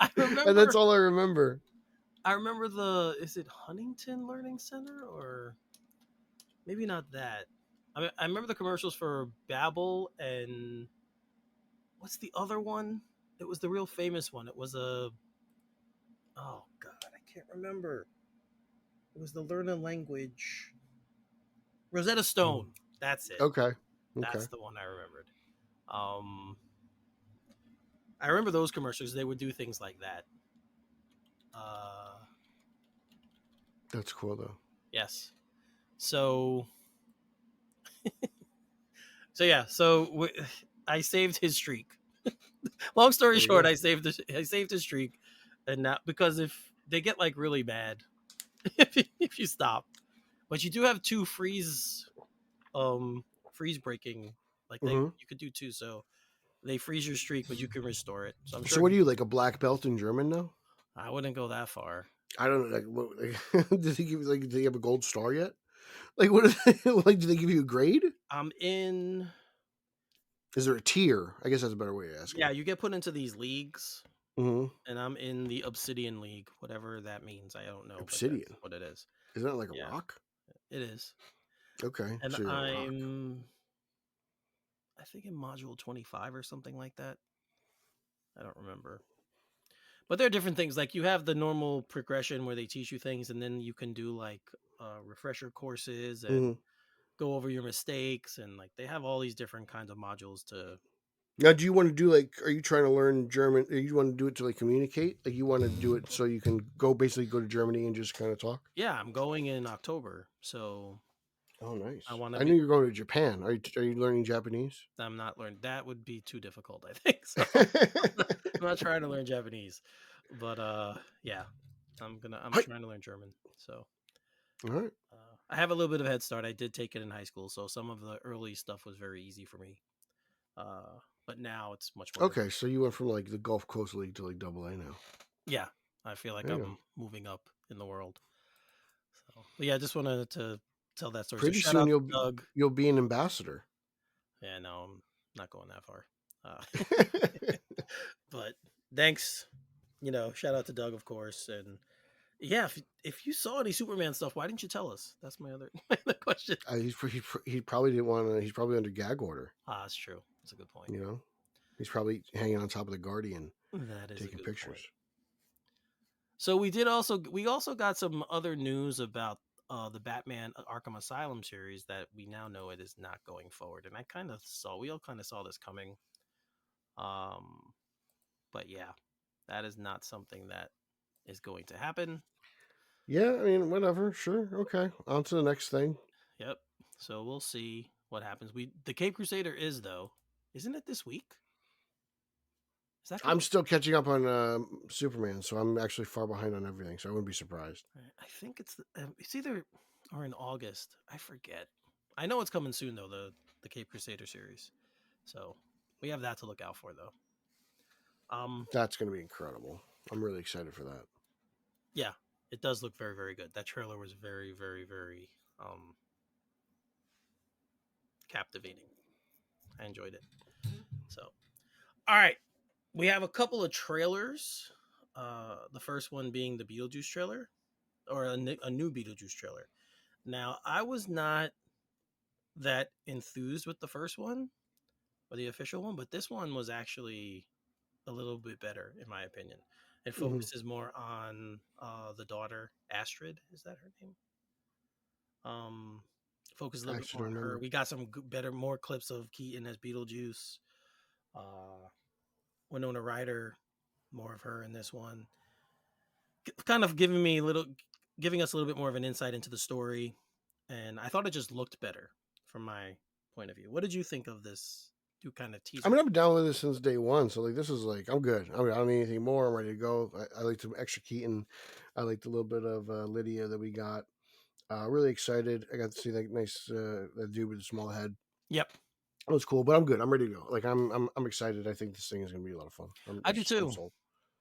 I and that's remember. all I remember. I remember the. Is it Huntington Learning Center or maybe not that? I remember the commercials for Babbel and what's the other one? It was the real famous one. It was a. Oh God, I can't remember. It was the Learn a Language. Rosetta Mm. Stone. That's it. Okay, okay, That's the one I remembered. Um, I remember those commercials. They would do things like that. Uh, that's cool though. yes. So so yeah. So I saved his streak. Long story There you short, go. I saved his streak, and now because if they get like really bad if you stop, but you do have two freeze breaking like they Hmm. you could do two. So they freeze your streak, but you can restore it. So I'm sure So, if what are you, you like a black belt in German now? I wouldn't go that far. I don't know. Like, does he give like? Do they have a gold star yet? Like, what? Like, do they give you a grade? I'm in. Is there a tier? I guess that's a better way of asking Yeah, it. you get put into these leagues, Hmm. and I'm in the Obsidian League, whatever that means. I don't know, but that's Obsidian. what it is. Isn't that like a Yeah, rock? it is. Okay, And so you're a rock. I think in module 25 or something like that. I don't remember. But there are different things. Like you have the normal progression where they teach you things, and then you can do like refresher courses and Hmm. go over your mistakes, and like they have all these different kinds of modules to. Now, do you want to do like? Are you trying to learn German? Or you want to do it to like communicate? Like you want to do it so you can basically go to Germany and just kind of talk? Yeah, I'm going in October, so Oh, I nice. want to I knew be. you were going to Japan. Are you learning Japanese? I'm not learning. That would be too difficult, I think. So I'm not trying to learn Japanese, but yeah, I'm Hi. trying to learn German. So All right. I have a little bit of a head start. I did take it in high school, so some of the early stuff was very easy for me. But now it's much more Okay, difficult. so you went from like the Gulf Coast League to like Double A now. Yeah, I feel like There you go. I'm moving up in the world. So, but yeah, I just wanted to tell that story. So Pretty shout soon out to Doug. you'll be an ambassador. Yeah, no, I'm not going that far. Uh, but thanks. Shout out to Doug, of course, and yeah, if you saw any Superman stuff, why didn't you tell us? That's my other, my other question. He probably didn't want to. He's probably under gag order. Ah, that's true. That's a good point. You know, he's probably hanging on top of the Guardian, That is a taking good point. pictures. So we also got some other news about the Batman Arkham Asylum series that we now know it is not going forward, and we all kind of saw this coming. Um, but yeah, that is not something that is going to happen. Yeah, I mean, whatever. Sure. Okay. On to the next thing. Yep. So we'll see what happens. The Cape Crusader is though, isn't it this week? Is that I'm coming? still catching up on Superman, so I'm actually far behind on everything. So I wouldn't be surprised. I think it's either or in August. I forget. I know it's coming soon though. The Cape Crusader series. So we have that to look out for though. Um, That's going to be incredible. I'm really excited for that. yeah, it does look very very good. That trailer was very very very captivating. I enjoyed it. So all right, we have a couple of trailers. The first one being the Beetlejuice trailer, or a new Beetlejuice trailer. Now, I was not that enthused with the first one or the official one, but this one was actually a little bit better in my opinion. It Hmm. focuses more on the daughter Astrid. Is that her name? Um, focus a I little bit actually more don't on her. remember. We got some better, more clips of Keaton as Beetlejuice. Uh, Winona Ryder, more of her in this one. Kind of giving us a little bit more of an insight into the story, and I thought it just looked better from my point of view. What did you think of this? Do kind of I teaser. mean, I've been down with this since day one, so like this is like I'm good. I mean, I don't need anything more. I'm ready to go. I like some extra Keaton. I liked a little bit of Lydia that we got. Really excited. I got to see that nice that dude with the small head. Yep. It was cool, but I'm good. I'm ready to go. Like I'm excited. I think this thing is gonna be a lot of fun. I do I'm too. sold.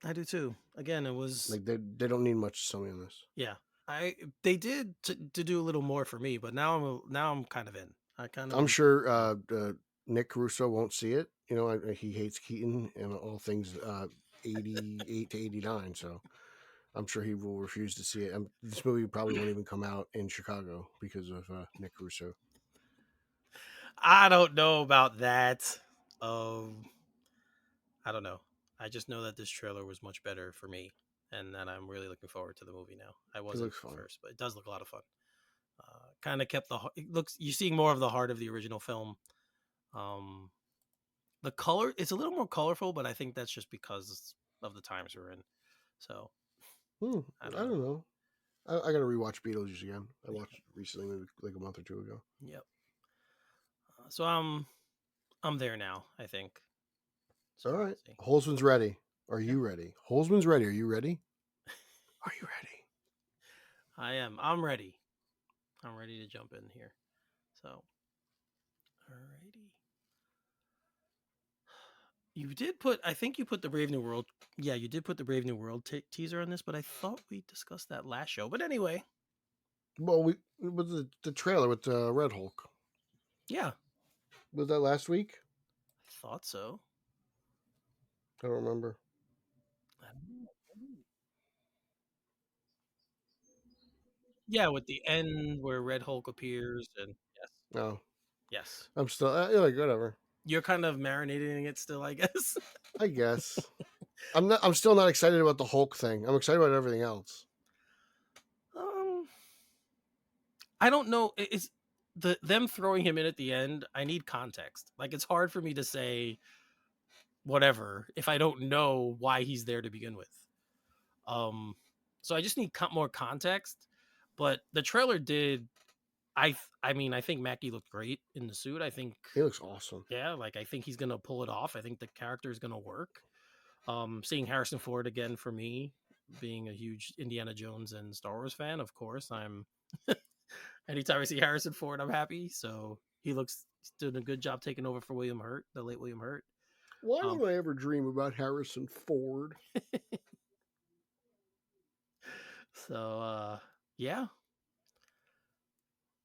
I do too. Again, it was Like they don't need much to sell me on this. yeah. I They did to do a little more for me, but now I'm kind of in. I kind of I'm enjoy sure it now. Nick Caruso won't see it. You know, he hates Keaton and all things 88 to 89. So I'm sure he will refuse to see it. This movie probably won't even come out in Chicago because of Nick Caruso. I don't know about that. Um, I don't know. I just know that this trailer was much better for me, and that I'm really looking forward to the movie now. I It wasn't looks at fun. first, but it does look a lot of fun. Kind of kept it looks. You're seeing more of the heart of the original film. Um, the color it's a little more colorful, but I think that's just because of the times we're in. So I I don't know. don't know. I got to rewatch Beetlejuice again. I watched it recently, maybe like a month or two ago. Yep. So I'm there now. I think. So All we'll right. see. Holzman's ready. Are Yeah, you ready? Holzman's ready. Are you ready? Are you ready? I am. I'm ready. I'm ready to jump in here. So, alrighty. You did put. I think you put the Brave New World. Yeah, you did put the Brave New World teaser on this, but I thought we discussed that last show. But anyway, Well, we with the trailer with Red Hulk. yeah, Was that last week? I thought so. I don't remember. I don't know. Yeah, with the end where Red Hulk appears, and yes, No, yes, I'm still yeah, like whatever. you're kind of marinating it still, I guess. I guess I'm not. I'm still not excited about the Hulk thing. I'm excited about everything else. um, I don't know. It's them throwing him in at the end. I need context. Like it's hard for me to say whatever if I don't know why he's there to begin with. Um, so I just need more context. But the trailer did. I mean, I think Mackie looked great in the suit. I think, He looks awesome. yeah, like I think he's gonna pull it off. I think the character is gonna work. Seeing Harrison Ford again for me, being a huge Indiana Jones and Star Wars fan, of course, I'm. Anytime I see Harrison Ford, I'm happy. So he's doing a good job taking over for William Hurt, the late William Hurt. Why Um, don't I ever dream about Harrison Ford? so yeah,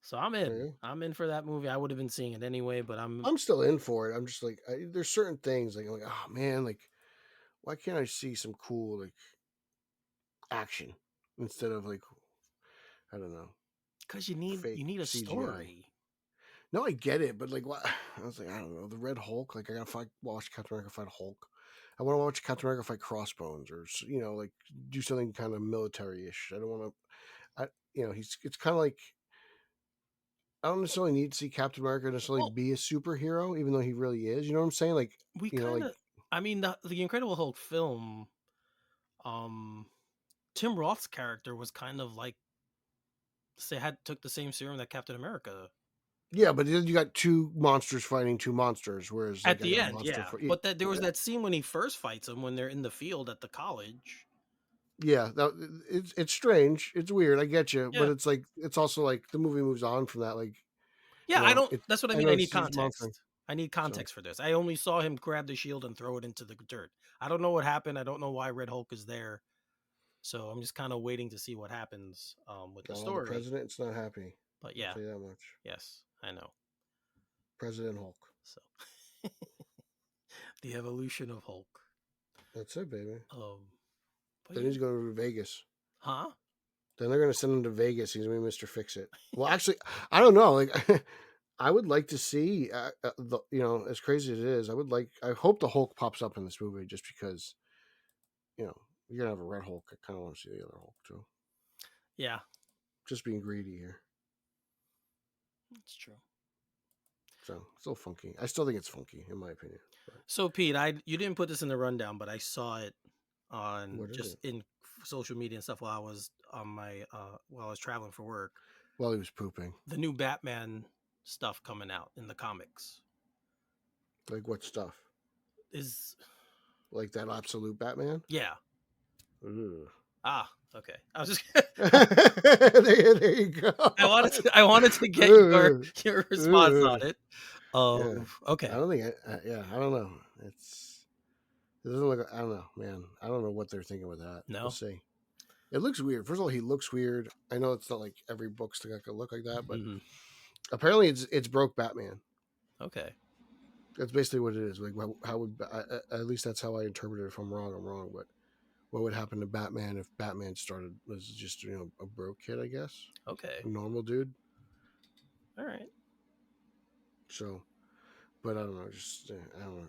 so I'm in. Yeah. I'm in for that movie. I would have been seeing it anyway, but I'm I'm still in for it. I'm just like, there's certain things like, oh man, like why can't I see some cool like action instead of like I don't know because you fake need a CGI? story. No, I get it, but like what? I was like, I don't know, the Red Hulk. Like I gotta watch Captain America fight Hulk. I want to watch Captain America fight Crossbones, or like do something kind of military-ish. I don't want to. It's kind of like I don't necessarily need to see Captain America necessarily Well, be a superhero, even though he really is. You know what I'm saying? Like, we kind like of. I mean, the Incredible Hulk film. Um, Tim Roth's character was kind of like say had took the same serum that Captain America yeah, but then you got two monsters fighting two monsters, whereas at like I the got a end, monster yeah. for But that there was yeah. that scene when he first fights him when they're in the field at the college. Yeah, it's strange. It's weird. I get you, but Yeah, it's like it's also like the movie moves on from that. Like yeah. I don't. it's That's what I I mean. know I need it's just monster. context. I need So context for this. I only saw him grab the shield and throw it into the dirt. I don't know what happened. I don't know why Red Hulk is there. So I'm just kind of waiting to see what happens with the the story. president's not happy. But I'll yeah, tell you that much. yes, I know. President Hulk. So the evolution of Hulk. That's it, baby. But Then yeah, he's going to Vegas. huh? Then they're going to send him to Vegas. He's going to be Mr. Fix It. Well, actually, I don't know. Like, I would like to see as crazy as it is. I hope the Hulk pops up in this movie just because you're gonna have a Red Hulk. I kind of want to see the other Hulk too. Yeah, Just being greedy here. that's true. So still funky. I still think it's funky in my opinion. But So Pete, you didn't put this in the rundown, but I saw it on what is just it? in social media and stuff while I was on my while I was traveling for work. Well, he was pooping. The new Batman stuff coming out in the comics Like what stuff? is Like that absolute Batman? yeah. Ugh. Okay. I was just there you go. I wanted to get Ugh. your response on Ugh. it. Yeah, I Okay. don't think. Yeah, I don't know. It doesn't look. I don't know, man. I don't know what they're thinking with that. We'll No. see. It looks weird. First of all, he looks weird. I know it's not like every book's gonna look like that, but Hmm. apparently it's broke Batman. Okay. That's basically what it is. Like, how would at least that's how I interpret it. If I'm wrong, I'm wrong. But what would happen to Batman if Batman was just a broke kid? I guess Okay. a normal dude. All right. So, but I don't know. Just I don't know.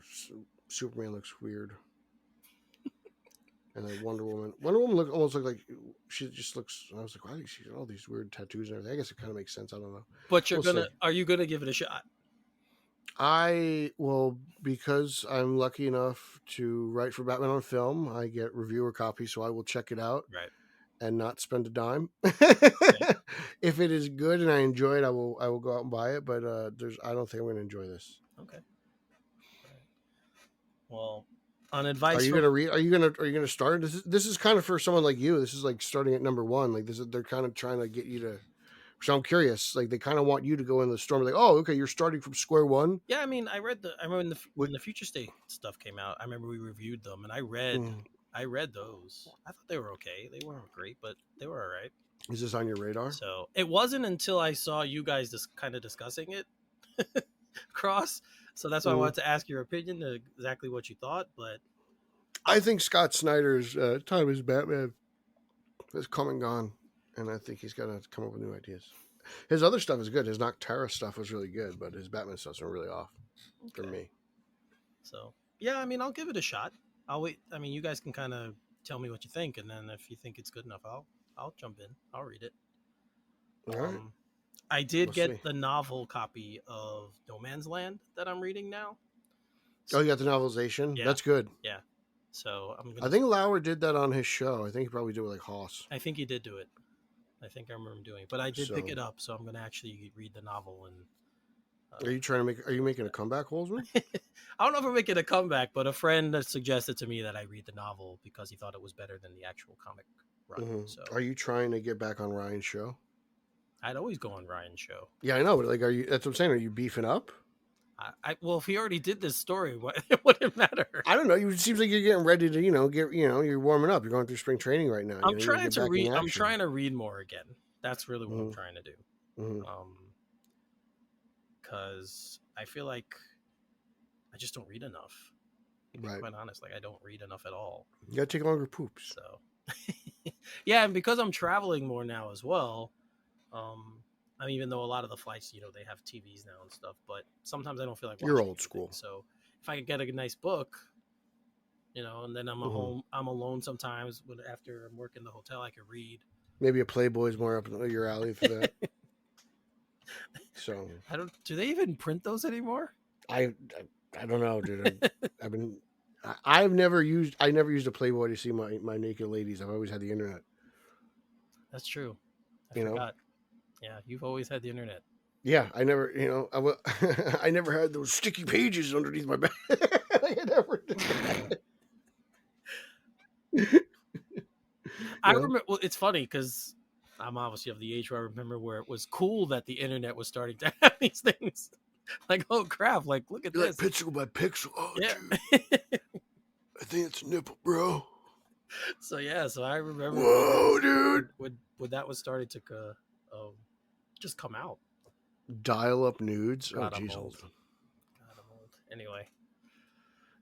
Superman looks weird, and then Wonder Woman. Wonder Woman almost look like she just looks. I was like, why does she got all these weird tattoos and everything? I guess it kind of makes sense. I don't know. But We'll see. are you gonna give it a shot? I will because I'm lucky enough to write for Batman on Film. I get reviewer copies, so I will check it out Right. and not spend a dime. Okay. If it is good and I enjoy it, I will go out and buy it. But I don't think I'm going to enjoy this. Okay. All right. Well, on Are advice you from gonna read? Are you gonna start? This is kind of for someone like you. This is like starting at number one. Like this is they're kind of trying to get you to. So I'm curious. Like they kind of want you to go in the storm. Like, oh, okay, you're starting from square one. yeah, I mean, I remember What? when the Future State stuff came out. I remember we reviewed them, and Mm, I read those. I thought they were okay. They weren't great, but they were all right. is this on your radar? So it wasn't until I saw you guys just kind of discussing it cross. So that's why I Mm. wanted to ask your opinion to exactly what you thought. But I think Scott Snyder's time as Batman has come and gone, and I think he's got to come up with new ideas. His other stuff is good. His Noctera stuff was really good, but his Batman stuff's been really off for okay, me. so yeah, I mean, I'll give it a shot. I'll wait. I mean, you guys can kind of tell me what you think, and then if you think it's good enough, I'll jump in. I'll read it. All right, Um, I did we'll see. get the novel copy of No Man's Land that I'm reading now. Oh, you got the novelization. Yeah, That's good. yeah. So I'm I gonna. think Lauer did that on his show. I think he probably did it with like Hoss. I think he did do it. I think I remember him doing it, but I did pick So, it up, so I'm gonna actually read the novel and. are you trying to make? Are you making a comeback, Holzman? I don't know if I'm making a comeback, but a friend suggested to me that I read the novel because he thought it was better than the actual comic run. So Are you trying to get back on Ryan's show? I'd always go on Ryan's show. Yeah, I know, but like, are you? That's what I'm saying. Are you beefing up? Well, if he already did this story, what it wouldn't matter. I don't know. It seems like you're getting ready to, you're warming up. You're going through spring training right now. I'm You want to trying get to back in read. I'm action. trying to read more again. That's really what I'm hmm trying to do. hmm Because I feel like I just don't read enough. To be Right. quite honest, like I don't read enough at all. You gotta take longer poops. So, yeah, and because I'm traveling more now as well, I mean, even though a lot of the flights, they have TVs now and stuff, but sometimes I don't feel like You're watching old anything. school. So if I could get a nice book, and then hmm I'm alone sometimes. When after I'm working the hotel, I could read. Maybe a Playboy's more up your alley for that. So I don't. Do they even print those anymore? I I, I don't know, dude. I've been I never used a Playboy to see my naked ladies. I've always had the internet. That's true. I You know. forgot. Yeah, you've always had the internet. Yeah, I never, I never had those sticky pages underneath my bed. I never did that. I You know, remember. Well, it's funny because I'm obviously of the age where I remember where it was cool that the internet was starting to have these things. Like, oh crap! Like, look at you're like this. pixel by pixel. Oh, Yeah. dude, I think it's a nipple, bro. So yeah, so I remember Whoa, dude. when that was starting to just come out. Dial up nudes. Oh, God, I'm jeez, old. Holden. God, I'm old. Anyway,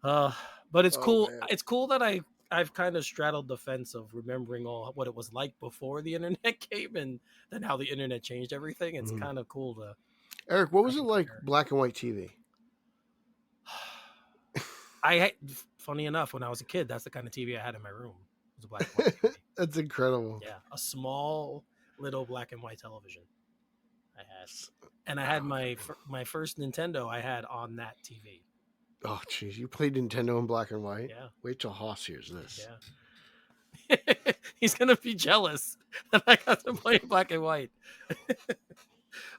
uh, but it's Oh cool. man. It's cool that I've kind of straddled the fence of remembering all what it was like before the internet came, and then how the internet changed everything. It's Mhm. kind of cool to Eric, what I was it can like compare. black and white TV? Funny enough, when I was a kid, that's the kind of TV I had in my room. It was a black and white TV. That's incredible. Yeah, a small little black and white television I had, and I had Oh, my first Nintendo I had on that TV. oh, jeez, you played Nintendo in black and white. Yeah, Wait till Hoss hears this. yeah. He's gonna be jealous that I got to play in black and white.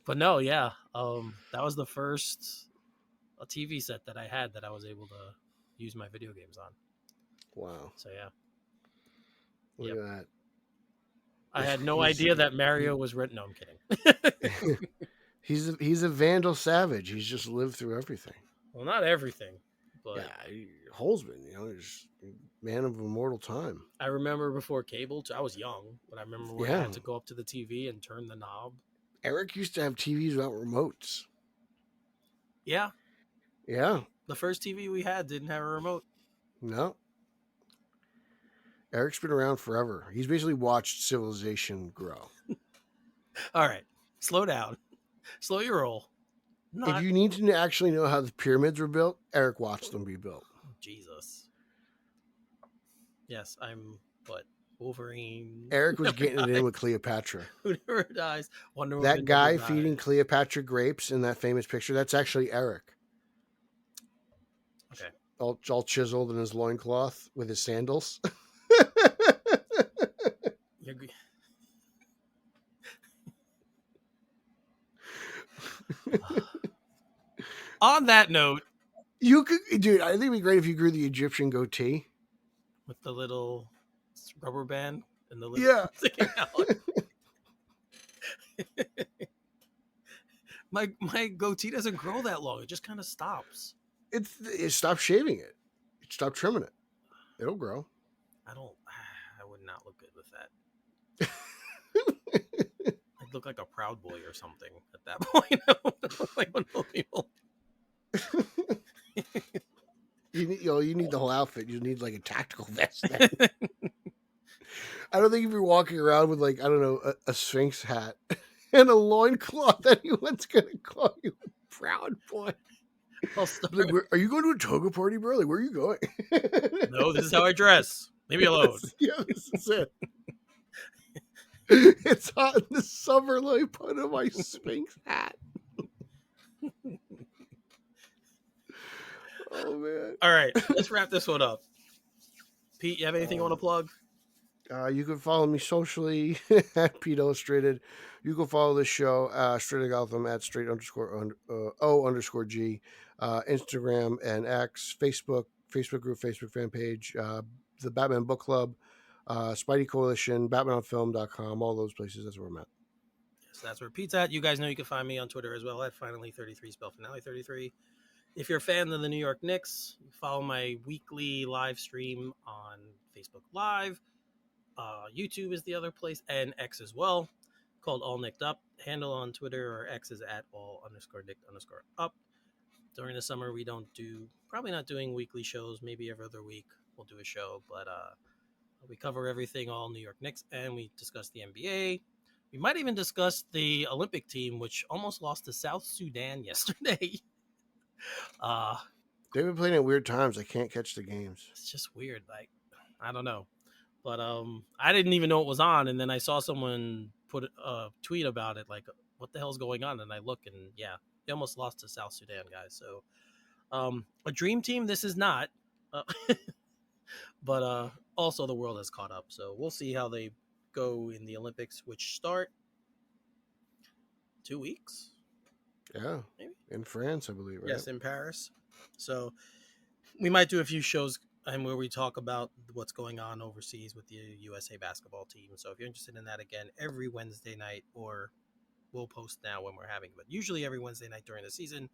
But no, yeah, that was the first a TV set that I had that I was able to use my video games on. Wow, So yeah, look yep. at that. I had no He's idea that he, Mario was written. No, I'm kidding. He's a vandal savage. He's just lived through everything. Well, not everything, but Yeah, Holzman, he's a man of immortal time. I remember before cable. I was young, but I remember when I Yeah, had to go up to the TV and turn the knob. Eric used to have TVs without remotes. Yeah, Yeah, the first TV we had didn't have a remote. no, Eric's been around forever. He's basically watched civilization grow. All right, slow down, slow your roll. If Not you need to actually know how the pyramids were built, Eric watched them be built. Jesus. Yes, I'm what Wolverine. Eric Who was never getting it in dies. with Cleopatra. Who never dies. Wonder That Woman never guy dies. feeding Cleopatra grapes in that famous picture, that's actually Eric. Okay. All chiseled in his loincloth with his sandals. You're... On that note, You could, dude, I think it'd be great if you grew the Egyptian goatee. with the little rubber band and the lip Yeah. sticking out. My goatee doesn't grow that long. It just kind of stops. Stop shaving it. Stop trimming it. It'll grow. I don't. I would not look good with that. I'd look like a Proud Boy or something at that point. I would look like one of those people. You need the whole outfit. You need like a tactical vest. Then. I don't think if you're walking around with like, I don't know, a Sphinx hat and a loincloth, anyone's gonna call you a Proud Boy. Like, are you going to a toga party, bro? Like, where are you going? No, this is how I dress. Leave me alone. Yeah, this is it. It's hot in the summer. Let me put on my Sphinx hat. Oh man! All right, let's wrap this one up. Pete, you have anything you want to plug? You can follow me socially at Pete Illustrated. You can follow this show, Straight Gotham at straight underscore O underscore G, Instagram and X, Facebook group, Facebook fan page, the Batman Book Club, Spidey Coalition, BatmanOnFilm.com, all those places. That's where I'm at. So that's where Pete's at. You guys know you can find me on Twitter as well at Finally33, spell Finale33. If you're a fan of the New York Knicks, follow my weekly live stream on Facebook Live. YouTube is the other place, and X as well, called All Nicked Up. Handle on Twitter or X is at all_nicked_up. During the summer, we probably not doing weekly shows. Maybe every other week we'll do a show, but we cover everything, all New York Knicks, and we discuss the NBA. We might even discuss the Olympic team, which almost lost to South Sudan yesterday. They've been playing at weird times. I can't catch the games. It's just weird. Like, I don't know. But I didn't even know it was on, and then I saw someone put a tweet about it, like, what the hell's going on? And I look, and yeah, they almost lost to South Sudan, guys. So a dream team this is not. But also the world has caught up. So we'll see how they go in the Olympics, which start 2 weeks. Yeah, maybe in France, I believe. Right? Yes, in Paris. So we might do a few shows and where we talk about what's going on overseas with the USA basketball team. So if you're interested in that, again, every Wednesday night, or we'll post now when we're having, but usually every Wednesday night during the season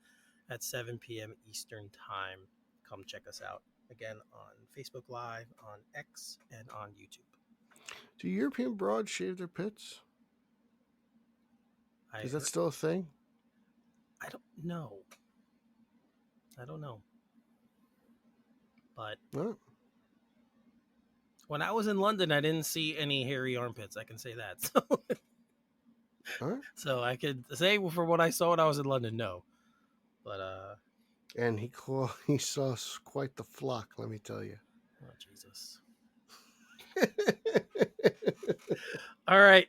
at 7 p.m. Eastern time. Come check us out again on Facebook Live, on X, and on YouTube. Do European broads shave their pits? Is that still a thing? I don't know. But when I was in London, I didn't see any hairy armpits. I can say that. So, so I could say for what I saw when I was in London, no. But and he saw quite the flock, let me tell you. Oh Jesus! All right.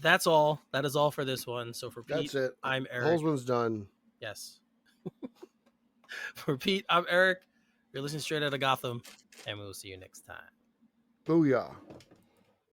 That's all. That is all for this one. So for Pete, that's it. I'm Eric. Holzman's done. Yes. For Pete, I'm Eric. You're listening straight out of Gotham, and we will see you next time. Booyah.